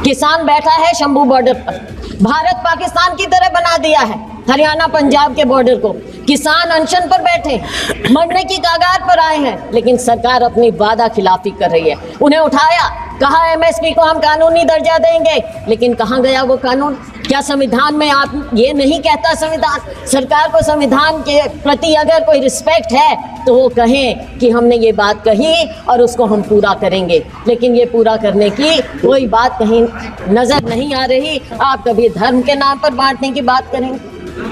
किसान बैठा है शंभू बॉर्डर पर, भारत पाकिस्तान की तरह बना दिया है हरियाणा पंजाब के बॉर्डर को। किसान अनशन पर बैठे, मरने की कगार पर आए हैं, लेकिन सरकार अपनी वादा खिलाफी कर रही है। उन्हें उठाया, कहा एमएसपी को हम कानूनी दर्जा देंगे, लेकिन कहाँ गया वो कानून? क्या संविधान में आप ये नहीं कहता संविधान? सरकार को संविधान के प्रति अगर कोई रिस्पेक्ट है तो वो कहें कि हमने ये बात कही और उसको हम पूरा करेंगे, लेकिन ये पूरा करने की कोई बात कहीं नजर नहीं आ रही। आप कभी धर्म के नाम पर बांटने की बात करेंगे,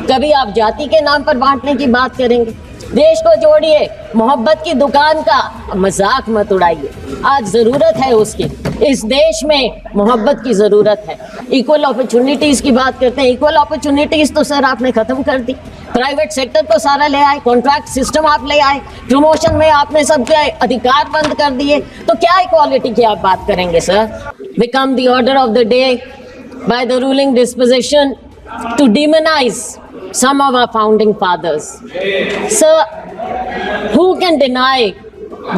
कभी आप जाति के नाम पर बांटने की बात करेंगे। देश को जोड़िए, मोहब्बत की दुकान का मजाक मत उड़ाइए। आज जरूरत है उसकी, इस देश में मोहब्बत की जरूरत है। इक्वल अपॉर्चुनिटीज की बात करते हैं, इक्वल अपॉर्चुनिटीज तो सर आपने खत्म कर दी। प्राइवेट सेक्टर को सारा ले आए, कॉन्ट्रैक्ट सिस्टम आप ले आए, प्रमोशन में आपने सबके अधिकार बंद कर दिए, तो क्या इक्वालिटी की आप बात करेंगे sir? Become the order of the day by the ruling disposition to demonize some of our founding fathers. Sir, who can deny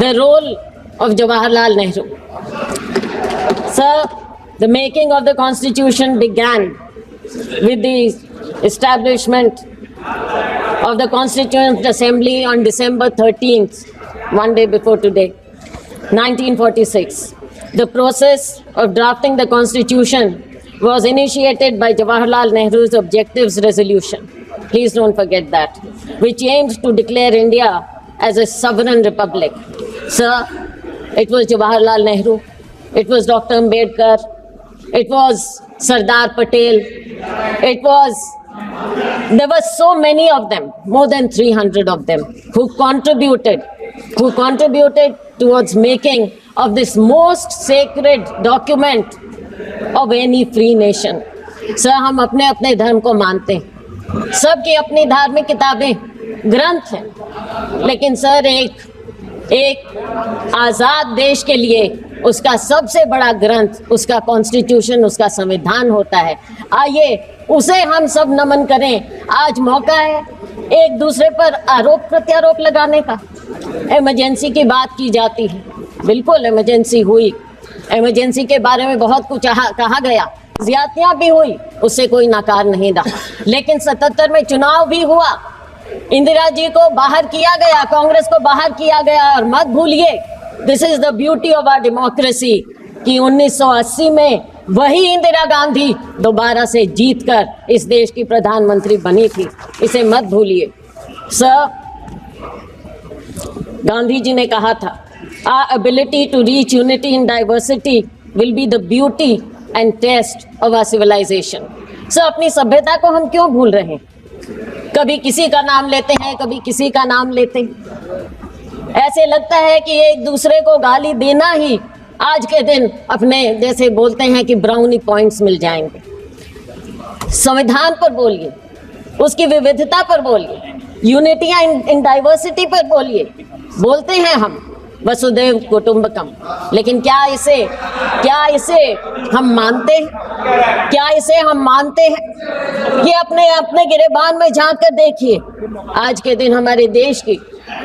the role of Jawaharlal Nehru? Sir, the making of the Constitution began with the establishment of the Constituent Assembly on December 13th, one day before today, 1946. The process of drafting the Constitution was initiated by Jawaharlal Nehru's Objectives Resolution. Please don't forget that, which aimed to declare India as a sovereign republic. Sir, it was Jawaharlal Nehru, it was Dr. Ambedkar, it was Sardar Patel, there were so many of them, more than 300 of them, who contributed towards making of this most sacred document of any free nation. Sir, हम अपने अपने धर्म को मानते हैं, सबकी अपनी धार्मिक किताबें, ग्रंथ हैं, लेकिन सर एक आज़ाद देश के लिए उसका सबसे बड़ा ग्रंथ उसका कॉन्स्टिट्यूशन, उसका संविधान होता है। आइए उसे हम सब नमन करें। आज मौका है एक दूसरे पर आरोप प्रत्यारोप लगाने का। इमरजेंसी की बात की जाती है, बिल्कुल इमरजेंसी हुई, इमरजेंसी के बारे में बहुत कुछ कहा गया, ज्यादतियां भी हुई, उससे कोई नकार नहीं रहा, लेकिन 77 में चुनाव भी हुआ, इंदिरा जी को बाहर किया गया, कांग्रेस को बाहर किया गया। और मत भूलिए, this is the beauty of our democracy कि 1980 में वही इंदिरा गांधी दोबारा से जीतकर इस देश की प्रधानमंत्री बनी थी, इसे मत भूलिए। सर, गांधी जी ने कहा था, our ability to reach unity in diversity will be the beauty and test of our civilization. So, अपनी सभ्यता को हम क्यों भूल रहे हैं? कभी किसी का नाम लेते हैं, कभी किसी का नाम लेते हैं। ऐसे लगता है कि एक दूसरे को गाली देना ही आज के दिन अपने जैसे बोलते हैं कि ब्राउनी पॉइंट्स मिल जाएंगे। संविधान पर बोलिए, उसकी विविधता पर बोलिए, यूनिटी इन डाइवर्सिटी पर बोलिए। बोलते हैं हम वसुधैव कुटुंबकम, लेकिन क्या इसे हम मानते हैं? क्या इसे हम मानते हैं? ये अपने गिरेबान में झांक कर देखिए, आज के दिन हमारे देश की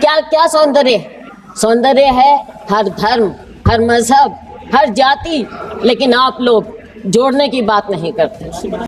क्या सौंदर्य है। हर धर्म, हर मजहब, हर जाति, लेकिन आप लोग जोड़ने की बात नहीं करते।